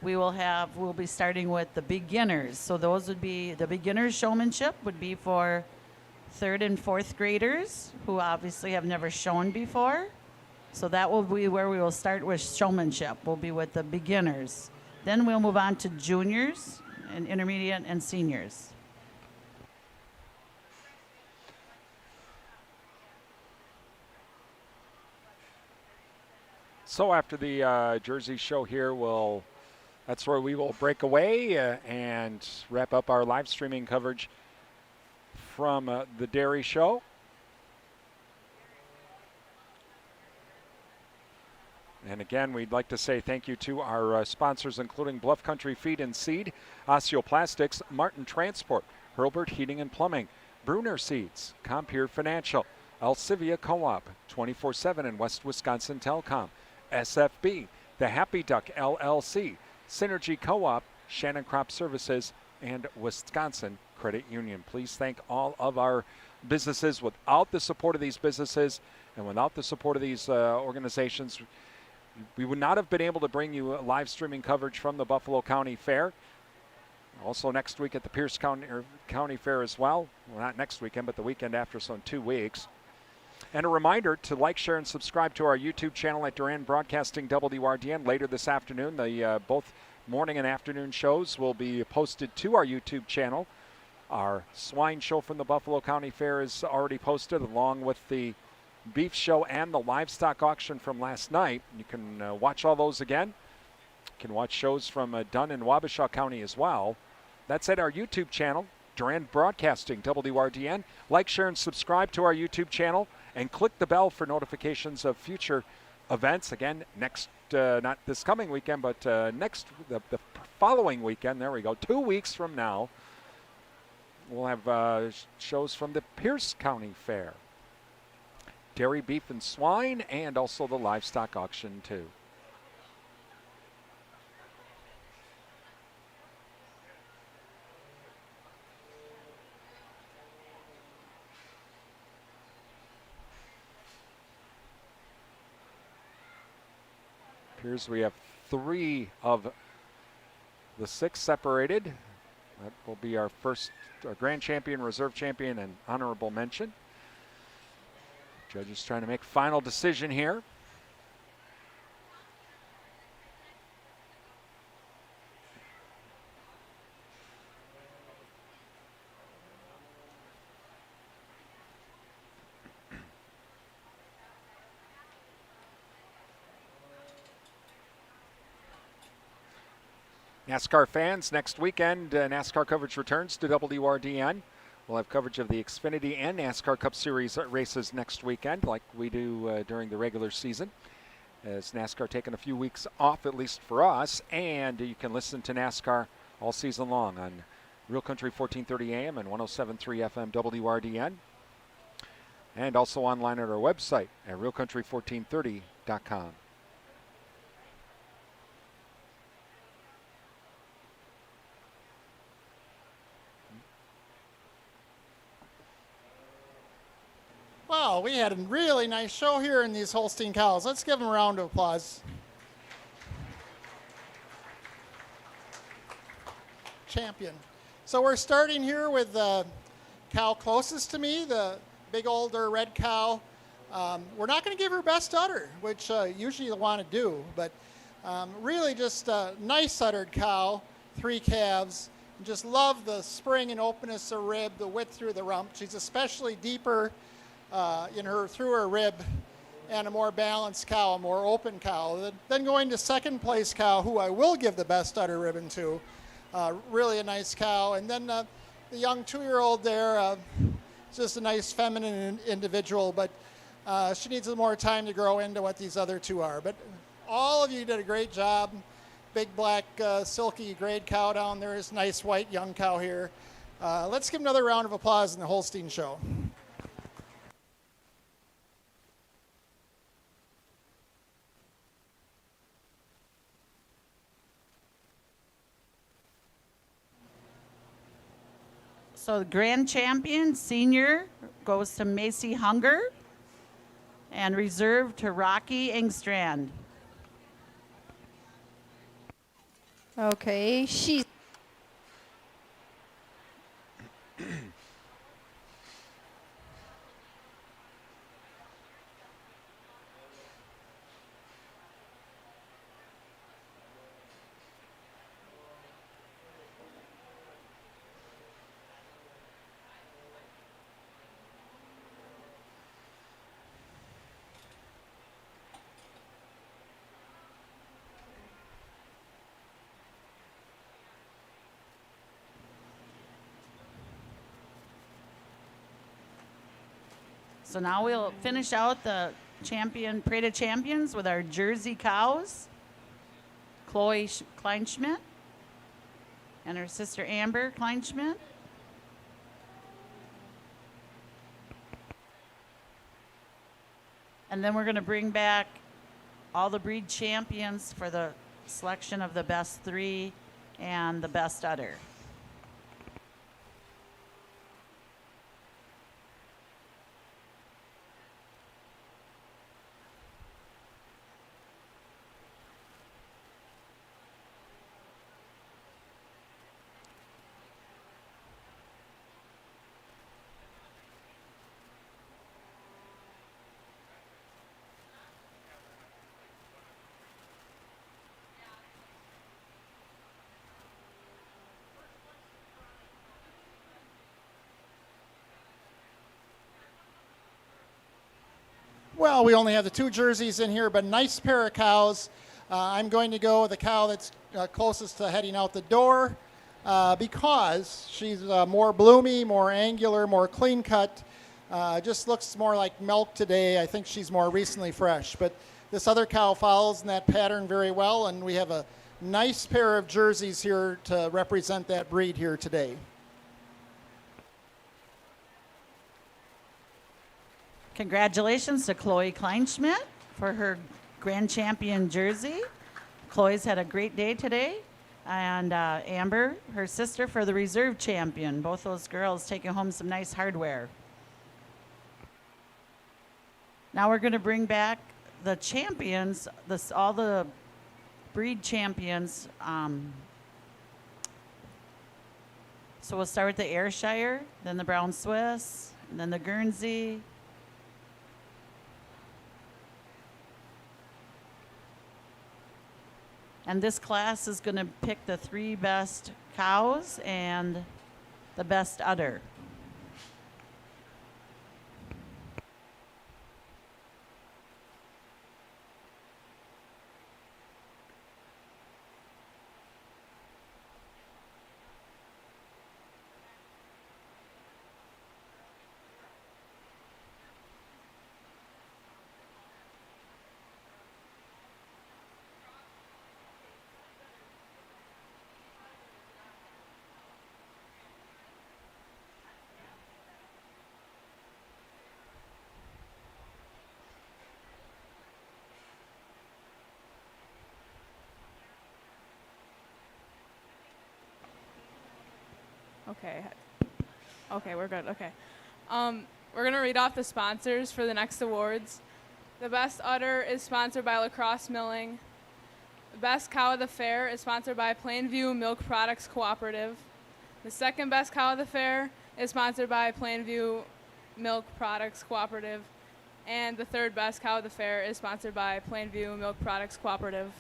we'll be starting with the beginners. So those would be the beginners showmanship would be for 3rd and 4th graders who obviously have never shown before. So that will be where we will start with showmanship. We'll be with the beginners. Then we'll move on to juniors and intermediate and seniors. So after the Jersey show here, that's where we will break away and wrap up our live streaming coverage from the dairy show. And again, we'd like to say thank you to our sponsors, including Bluff Country Feed and Seed, Osteoplastics, Martin Transport, Hurlburt Heating and Plumbing, Bruner Seeds, Compeer Financial, Alcivia Co-op, 24/7 and West Wisconsin Telecom, SFB, The Happy Duck LLC, Synergy Co-op, Shannon Crop Services, and Wisconsin Credit Union. Please thank all of our businesses. Without the support of these businesses and without the support of these organizations, we would not have been able to bring you live streaming coverage from the Buffalo County Fair. Also next week at the Pierce County Fair as well. Well, not next weekend, but the weekend after, so in 2 weeks. And a reminder to like, share, and subscribe to our YouTube channel at Durand Broadcasting WRDN. Later this afternoon, the both morning and afternoon shows will be posted to our YouTube channel. Our swine show from the Buffalo County Fair is already posted, along with the beef show and the livestock auction from last night. You can watch all those again. You can watch shows from Dunn and Wabasha County as well. That's at our YouTube channel, Durand Broadcasting WRDN. Like, share, and subscribe to our YouTube channel, and click the bell for notifications of future events. Again, next, not this coming weekend, but the following weekend, there we go, 2 weeks from now, we'll have shows from the Pierce County Fair. Dairy, beef, and swine, and also the livestock auction too. Appears we have 3 of the 6 separated. That will be our first grand champion, reserve champion, and honorable mention. Judges trying to make final decision here. NASCAR fans, next weekend, NASCAR coverage returns to WRDN. We'll have coverage of the Xfinity and NASCAR Cup Series races next weekend, like we do during the regular season, as NASCAR taking a few weeks off, at least for us. And you can listen to NASCAR all season long on Real Country 1430 AM and 107.3 FM WRDN, and also online at our website at realcountry1430.com. Wow, we had a really nice show here in these Holstein cows. Let's give them a round of applause. Champion. So we're starting here with the cow closest to me, the big older red cow. We're not going to give her best udder, which usually you want to do, but really just a nice uddered cow, 3 calves. Just love the spring and openness of rib, the width through the rump. She's especially deeper through her rib, and a more balanced cow, a more open cow. Then going to second place cow, who I will give the best udder ribbon to. Really a nice cow. And then the young 2-year-old there, just a nice feminine individual, but she needs a little more time to grow into what these other 2 are. But all of you did a great job. Big black silky grade cow down there, is nice white young cow here. Let's give another round of applause in the Holstein show. So the grand champion, senior, goes to Macy Hunger, and reserve to Rocky Engstrand. Okay, she's So now we'll finish out the Parade of Champions with our Jersey cows. Chloe Kleinschmidt and her sister Amber Kleinschmidt. And then we're going to bring back all the breed champions for the selection of the best 3 and the best udder. Well, we only have the 2 jerseys in here, but nice pair of cows. I'm going to go with the cow that's closest to heading out the door because she's more bloomy, more angular, more clean cut. Just looks more like milk today. I think she's more recently fresh. But this other cow follows in that pattern very well, and we have a nice pair of jerseys here to represent that breed here today. Congratulations to Chloe Kleinschmidt for her Grand Champion jersey. Chloe's had a great day today. And Amber, her sister, for the Reserve Champion. Both those girls taking home some nice hardware. Now we're going to bring back the champions, all the breed champions. So we'll start with the Ayrshire, then the Brown Swiss, and then the Guernsey. And this class is going to pick the 3 best cows and the best udder. Okay. Okay, we're good. Okay. We're going to read off the sponsors for the next awards. The best udder is sponsored by Lacrosse Milling. The best cow of the fair is sponsored by Plainview Milk Products Cooperative. The second best cow of the fair is sponsored by Plainview Milk Products Cooperative. And the third best cow of the fair is sponsored by Plainview Milk Products Cooperative.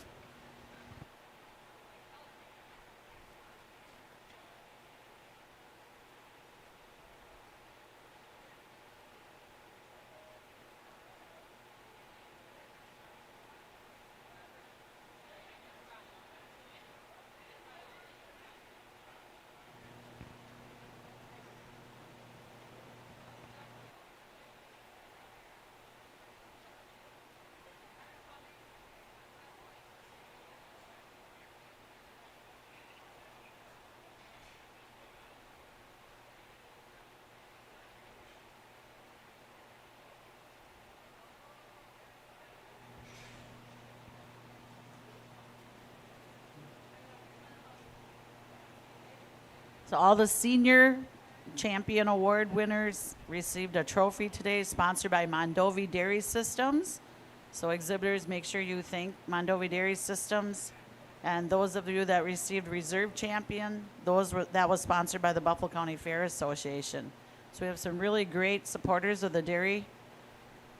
So all the senior champion award winners received a trophy today, sponsored by Mondovi Dairy Systems. So exhibitors, make sure you thank Mondovi Dairy Systems And those of you that received Reserve Champion, that was sponsored by the Buffalo County Fair Association. So we have some really great supporters of the dairy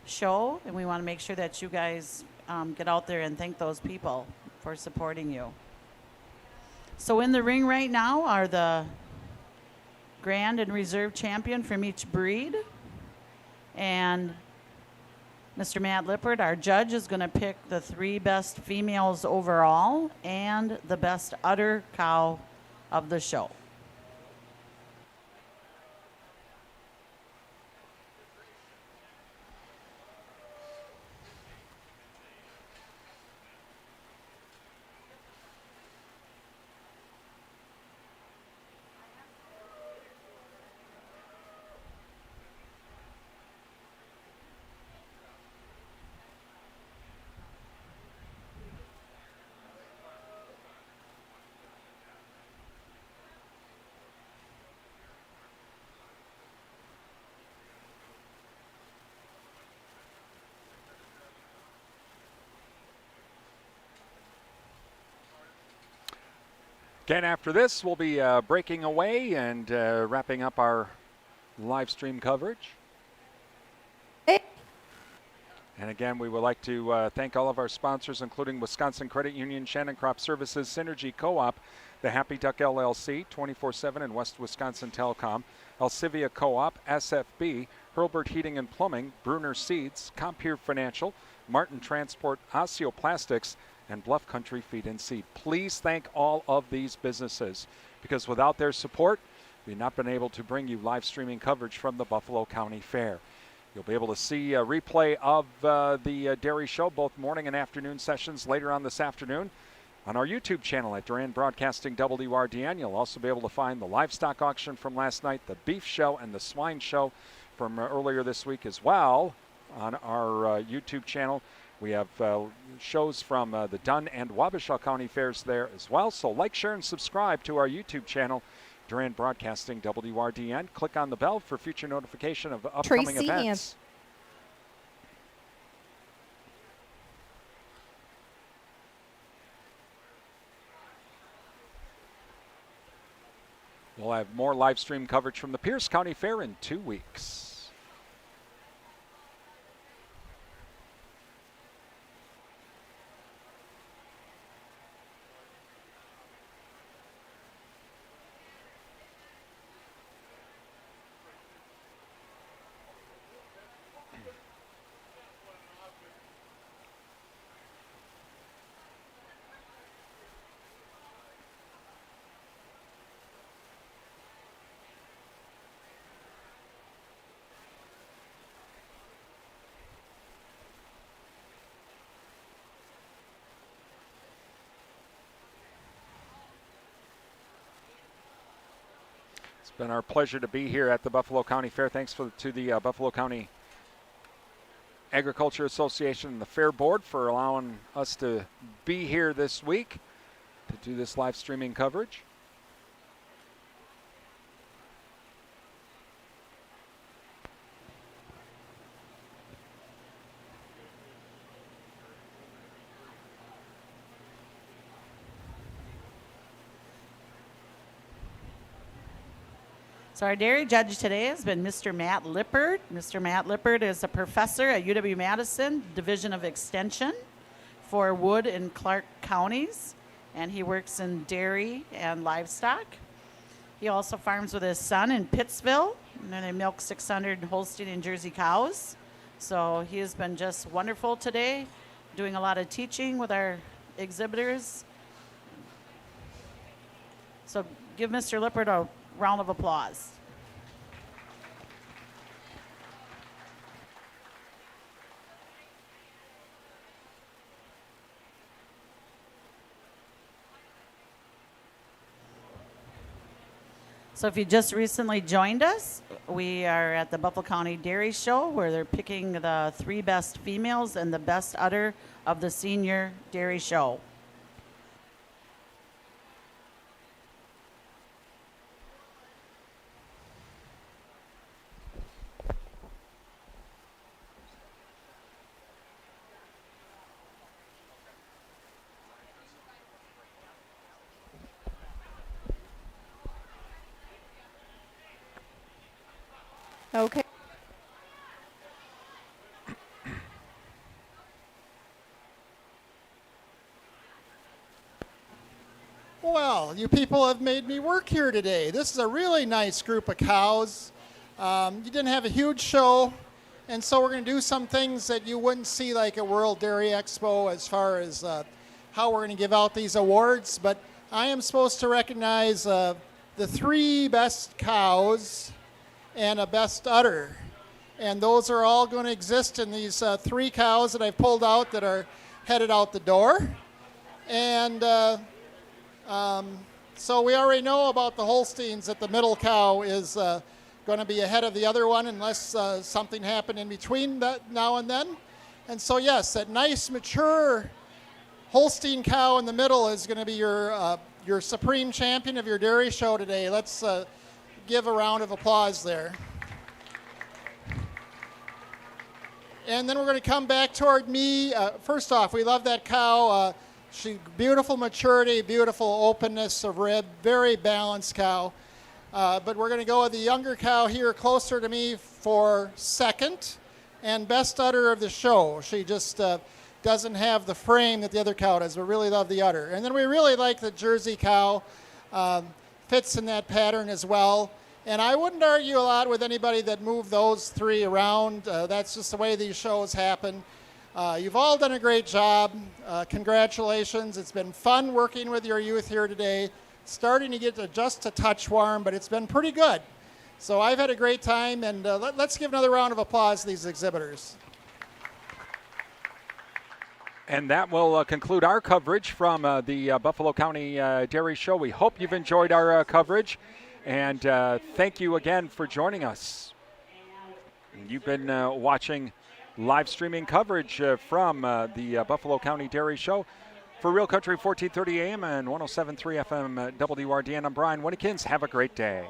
show, and we want to make sure that you guys get out there and thank those people for supporting you. So in the ring right now are the Grand and Reserve Champion from each breed. And Mr. Matt Lippert, our judge, is going to pick the 3 best females overall and the best udder cow of the show. Again, after this, we'll be breaking away and wrapping up our live stream coverage. And again, we would like to thank all of our sponsors, including Wisconsin Credit Union, Shannon Crop Services, Synergy Co-op, the Happy Duck LLC, 24/7 and West Wisconsin Telecom, Alcivia Co-op, SFB, Hurlburt Heating and Plumbing, Bruner Seeds, Compeer Financial, Martin Transport, Osteoplastics, and Bluff Country Feed and Seed. Please thank all of these businesses, because without their support, we've not been able to bring you live streaming coverage from the Buffalo County Fair. You'll be able to see a replay of the dairy show, both morning and afternoon sessions later on this afternoon on our YouTube channel at Duran Broadcasting WRDN. You'll also be able to find the livestock auction from last night, the beef show, and the swine show from earlier this week as well on our YouTube channel. We have shows from the Dunn and Wabasha County Fairs there as well. So like, share, and subscribe to our YouTube channel, Duran Broadcasting WRDN. Click on the bell for future notification of upcoming events. We'll have more live stream coverage from the Pierce County Fair in 2 weeks. It's been our pleasure to be here at the Buffalo County Fair. Thanks to the Buffalo County Agriculture Association and the Fair Board for allowing us to be here this week to do this live streaming coverage. So our dairy judge today has been Mr. Matt Lippert. Mr. Matt Lippert is a professor at UW-Madison Division of Extension for Wood and Clark counties, and he works in dairy and livestock. He also farms with his son in Pittsville, and they milk 600 Holstein and Jersey cows. So he has been just wonderful today, doing a lot of teaching with our exhibitors. So give Mr. Lippert a round of applause. So if you just recently joined us, we are at the Buffalo County Dairy Show, where they're picking the 3 best females and the best udder of the senior dairy show. Okay. Well, you people have made me work here today. This is a really nice group of cows. You didn't have a huge show, and so we're going to do some things that you wouldn't see like at World Dairy Expo as far as how we're going to give out these awards. But I am supposed to recognize the 3 best cows and a best udder. And those are all going to exist in these 3 cows that I've pulled out that are headed out the door. And so we already know about the Holsteins that the middle cow is going to be ahead of the other one unless something happened in between that now and then. And so yes, that nice mature Holstein cow in the middle is going to be your supreme champion of your dairy show today. Let's give a round of applause there. And then we're going to come back toward me. First off, we love that cow. She beautiful maturity, beautiful openness of rib, very balanced cow. But we're going to go with the younger cow here closer to me for second and best udder of the show. She just doesn't have the frame that the other cow does. We really love the udder. And then we really like the Jersey cow. Fits in that pattern as well. And I wouldn't argue a lot with anybody that moved those 3 around. That's just the way these shows happen. You've all done a great job. Congratulations. It's been fun working with your youth here today. Starting to get just a touch warm, but it's been pretty good. So I've had a great time, and let's give another round of applause to these exhibitors. And that will conclude our coverage from the Buffalo County Dairy Show. We hope you've enjoyed our coverage, and thank you again for joining us. You've been watching live streaming coverage from the Buffalo County Dairy Show. For Real Country 1430 AM and 107.3 FM WRDN, I'm Brian Winnikins. Have a great day.